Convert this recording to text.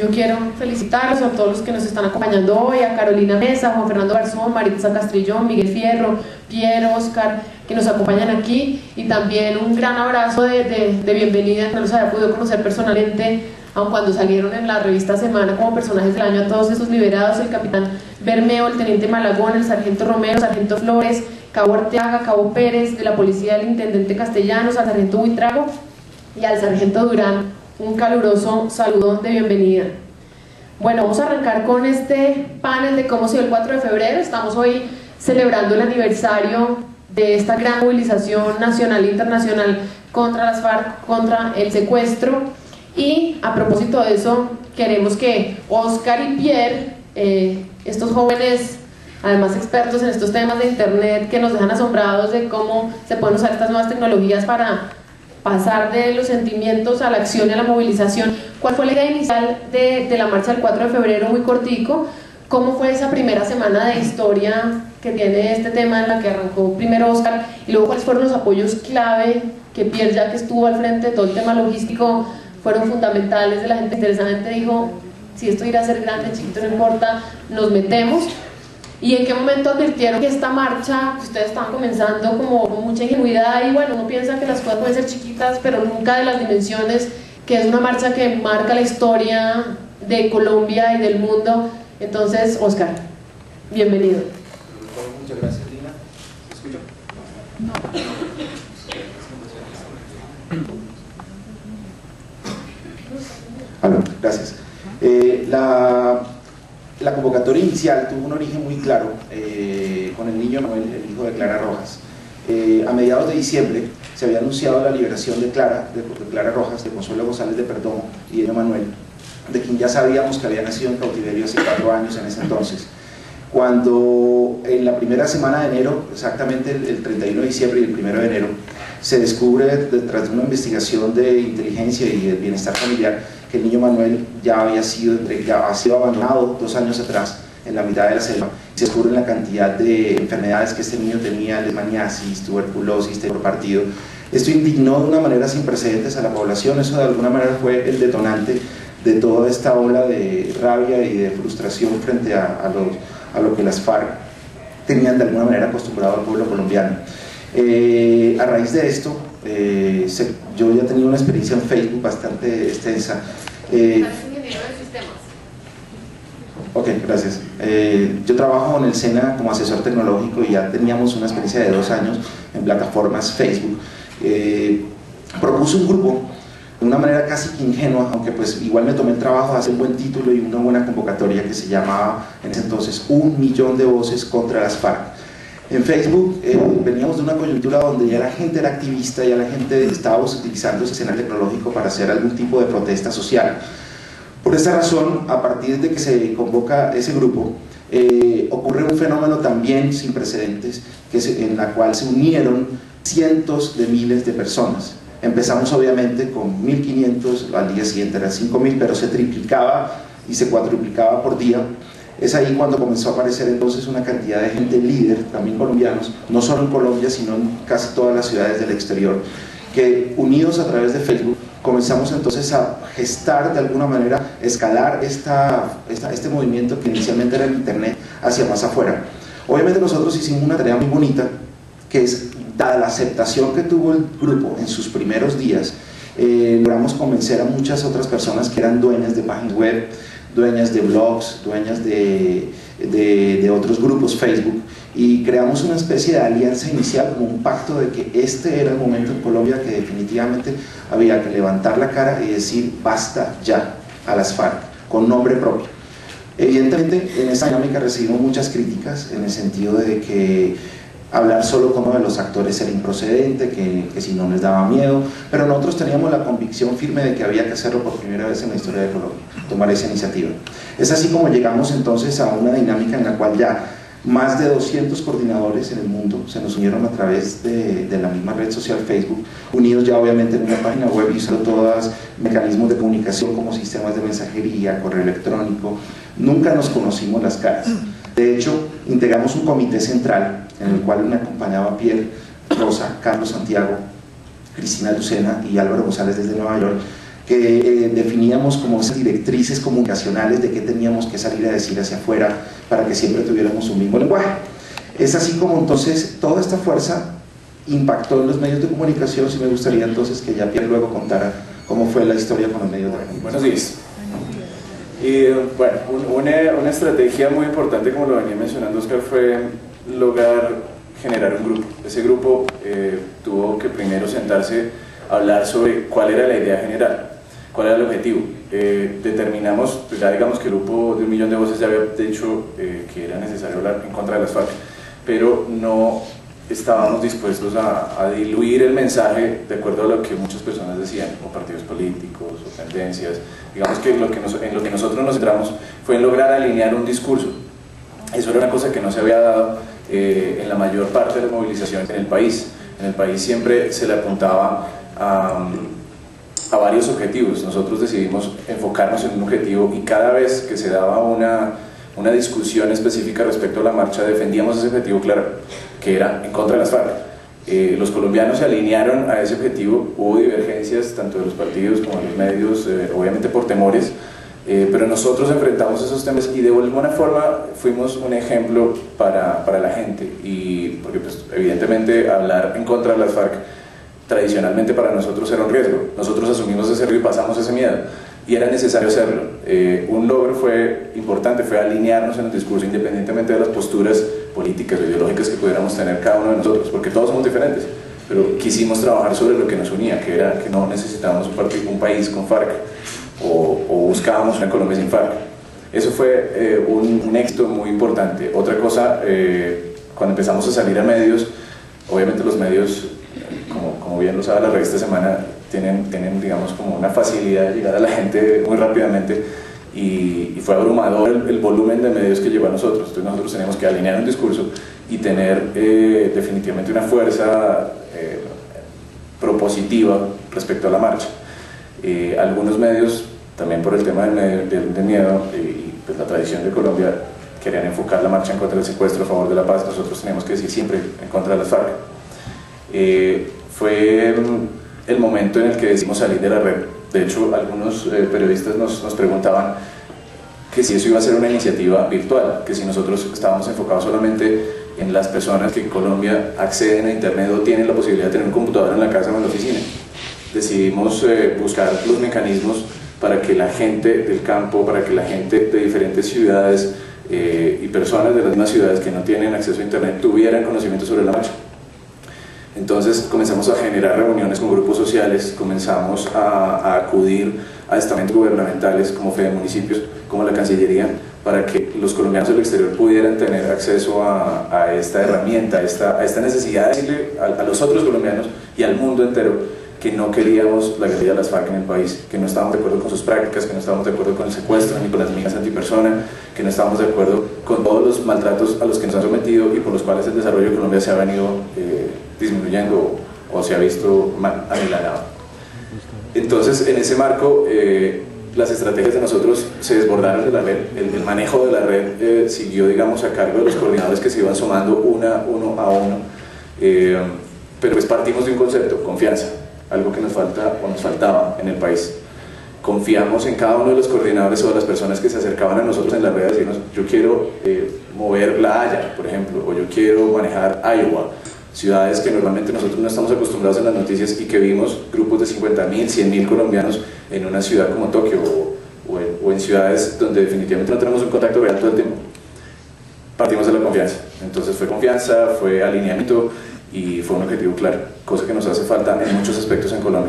Yo quiero felicitarlos a todos los que nos están acompañando hoy, a Carolina Mesa, Juan Fernando Garzón, Maritza Castrillón, Miguel Fierro, Pierre, Oscar, que nos acompañan aquí, y también un gran abrazo de bienvenida. No los había podido conocer personalmente, aun cuando salieron en la revista Semana como personajes del año, a todos esos liberados: el capitán Bermeo, el teniente Malagón, el sargento Romero, el sargento Flores, cabo Arteaga, cabo Pérez, de la policía, el intendente Castellanos, al sargento Buitrago y al sargento Durán. Un caluroso saludón de bienvenida. Bueno, vamos a arrancar con este panel de cómo se dio el 4 de febrero. Estamos hoy celebrando el aniversario de esta gran movilización nacional e internacional contra las FARC, contra el secuestro. Y a propósito de eso, queremos que Oscar y Pierre, estos jóvenes, además expertos en estos temas de internet, que nos dejan asombrados de cómo se pueden usar estas nuevas tecnologías para pasar de los sentimientos a la acción y a la movilización. ¿Cuál fue la idea inicial de la marcha del 4 de febrero? Muy cortico. ¿Cómo fue esa primera semana de historia que tiene este tema, en la que arrancó primero Oscar, y luego cuáles fueron los apoyos clave que Pierre, ya que estuvo al frente de todo el tema logístico, fueron fundamentales? De la gente interesante dijo: si esto irá a ser grande, chiquito, no importa, nos metemos. ¿Y en qué momento advirtieron que esta marcha, que ustedes estaban comenzando como con mucha ingenuidad, y bueno, uno piensa que las cosas pueden ser chiquitas, pero nunca de las dimensiones, que es una marcha que marca la historia de Colombia y del mundo? Entonces, Oscar, bienvenido. Muchas gracias, Lina. ¿Me escucho? No. Gracias. La convocatoria inicial tuvo un origen muy claro con el niño Manuel, el hijo de Clara Rojas. A mediados de diciembre se había anunciado la liberación de Clara Rojas, de Consuelo González de Perdomo y de niño Manuel, de quien ya sabíamos que había nacido en cautiverio hace 4 años en ese entonces. Cuando en la primera semana de enero, exactamente el 31 de diciembre y el 1 de enero, se descubre, tras una investigación de inteligencia y de bienestar familiar, que el niño Manuel ya ha sido abandonado 2 años atrás en la mitad de la selva. Se descubre la cantidad de enfermedades que este niño tenía: leishmaniasis, tuberculosis, por partido. Esto indignó de una manera sin precedentes a la población. Eso de alguna manera fue el detonante de toda esta ola de rabia y de frustración frente a lo que las FARC tenían de alguna manera acostumbrado al pueblo colombiano. A raíz de esto, yo ya tenía una experiencia en Facebook bastante extensa. ¿Eres ingeniero de sistemas? Ok, gracias. Yo trabajo en el SENA como asesor tecnológico y ya teníamos una experiencia de 2 años en plataformas Facebook. Propuse un grupo de una manera casi que ingenua, aunque pues igual me tomé el trabajo de hacer un buen título y una buena convocatoria, que se llamaba en ese entonces 1 millón de voces contra las FARC. En Facebook veníamos de una coyuntura donde ya la gente era activista, ya la gente estaba utilizando ese escenario tecnológico para hacer algún tipo de protesta social. Por esta razón, a partir de que se convoca ese grupo, ocurre un fenómeno también sin precedentes, en la cual se unieron cientos de miles de personas. Empezamos obviamente con 1.500, al día siguiente eran 5.000, pero se triplicaba y se cuadruplicaba por día. Es ahí cuando comenzó a aparecer entonces una cantidad de gente líder, también colombianos, no solo en Colombia, sino en casi todas las ciudades del exterior, que unidos a través de Facebook comenzamos entonces a gestar de alguna manera, escalar este movimiento que inicialmente era en internet hacia más afuera. Obviamente nosotros hicimos una tarea muy bonita, que es, dada la aceptación que tuvo el grupo en sus primeros días, logramos convencer a muchas otras personas que eran dueñas de páginas web, dueñas de blogs, dueñas de otros grupos Facebook, y creamos una especie de alianza inicial, como un pacto de que este era el momento en Colombia que definitivamente había que levantar la cara y decir basta ya a las FARC, con nombre propio. Evidentemente en esa dinámica recibimos muchas críticas, en el sentido de que hablar solo como de los actores era improcedente, que si no les daba miedo, pero nosotros teníamos la convicción firme de que había que hacerlo por primera vez en la historia de Colombia, tomar esa iniciativa. Es así como llegamos entonces a una dinámica en la cual ya más de 200 coordinadores en el mundo se nos unieron a través de la misma red social Facebook, unidos ya obviamente en una página web y usando todos mecanismos de comunicación como sistemas de mensajería, correo electrónico. Nunca nos conocimos las caras. De hecho, integramos un comité central en el cual me acompañaba Pierre, Rosa, Carlos Santiago, Cristina Lucena y Álvaro González desde Nueva York, que definíamos como esas directrices comunicacionales de qué teníamos que salir a decir hacia afuera para que siempre tuviéramos un mismo lenguaje. Es así como entonces toda esta fuerza impactó en los medios de comunicación, y me gustaría entonces que ya Pierre luego contara cómo fue la historia con los medios de comunicación. Buenos días. Y bueno, una estrategia muy importante, como lo venía mencionando Oscar, fue lograr generar un grupo. Ese grupo tuvo que primero sentarse a hablar sobre cuál era la idea general, cuál era el objetivo. Determinamos, pues ya digamos que el grupo de 1 millón de voces ya había dicho que era necesario hablar en contra de las FARC, pero no estábamos dispuestos a diluir el mensaje de acuerdo a lo que muchas personas decían, o partidos políticos, o tendencias. Digamos que en lo que nosotros nos centramos fue en lograr alinear un discurso. Eso era una cosa que no se había dado en la mayor parte de la movilización en el país. En el país siempre se le apuntaba a varios objetivos. Nosotros decidimos enfocarnos en un objetivo, y cada vez que se daba una discusión específica respecto a la marcha, defendíamos ese objetivo claro, que era en contra de las FARC. Los colombianos se alinearon a ese objetivo. Hubo divergencias tanto de los partidos como de los medios, obviamente por temores, pero nosotros enfrentamos esos temas y de alguna forma fuimos un ejemplo para la gente, y porque pues, evidentemente hablar en contra de las FARC tradicionalmente para nosotros era un riesgo. Nosotros asumimos ese riesgo y pasamos ese miedo, y era necesario hacerlo. Un logro importante fue alinearnos en el discurso, independientemente de las posturas políticas o ideológicas que pudiéramos tener cada uno de nosotros, porque todos somos diferentes, pero quisimos trabajar sobre lo que nos unía, que era que no necesitábamos un país con FARC o buscábamos una Colombia sin FARC. Eso fue un éxito muy importante. Otra cosa, cuando empezamos a salir a medios, obviamente los medios, como bien lo sabe la revista Semana, tienen digamos como una facilidad de llegar a la gente muy rápidamente, y fue abrumador el volumen de medios que llegó a nosotros. Entonces nosotros teníamos que alinear un discurso y tener definitivamente una fuerza propositiva respecto a la marcha. Algunos medios, también por el tema del miedo y pues la tradición de Colombia, querían enfocar la marcha en contra del secuestro, a favor de la paz. Nosotros teníamos que decir siempre en contra de las FARC. Fue el momento en el que decidimos salir de la red. De hecho, algunos periodistas nos preguntaban que si eso iba a ser una iniciativa virtual, que si nosotros estábamos enfocados solamente en las personas que en Colombia acceden a internet o tienen la posibilidad de tener un computador en la casa o en la oficina. Decidimos buscar los mecanismos para que la gente del campo, para que la gente de diferentes ciudades y personas de las mismas ciudades que no tienen acceso a internet tuvieran conocimiento sobre la marcha. Entonces comenzamos a generar reuniones con grupos sociales, comenzamos a acudir a estamentos gubernamentales como Fede Municipios, como la Cancillería, para que los colombianos del exterior pudieran tener acceso a esta herramienta, a esta necesidad de decirle a los otros colombianos y al mundo entero que no queríamos la guerrilla de las FARC en el país, que no estábamos de acuerdo con sus prácticas, que no estábamos de acuerdo con el secuestro ni con las minas antipersona, que no estábamos de acuerdo con todos los maltratos a los que nos han sometido y por los cuales el desarrollo de Colombia se ha venido disminuyendo o se ha visto amilanado. Entonces, en ese marco, las estrategias de nosotros se desbordaron de la red. El manejo de la red siguió, digamos, a cargo de los coordinadores que se iban sumando uno a uno, pero pues partimos de un concepto: confianza, algo que nos faltaba en el país. Confiamos en cada uno de los coordinadores o de las personas que se acercaban a nosotros en la red a decirnos: yo quiero mover La Haya, por ejemplo, o yo quiero manejar Iowa, ciudades que normalmente nosotros no estamos acostumbrados en las noticias, y que vimos grupos de 50.000, 100.000 colombianos en una ciudad como Tokio o en ciudades donde definitivamente no tenemos un contacto real todo el tiempo. Partimos de la confianza. Entonces fue confianza, fue alineamiento y fue un objetivo claro, cosa que nos hace falta en muchos aspectos en Colombia.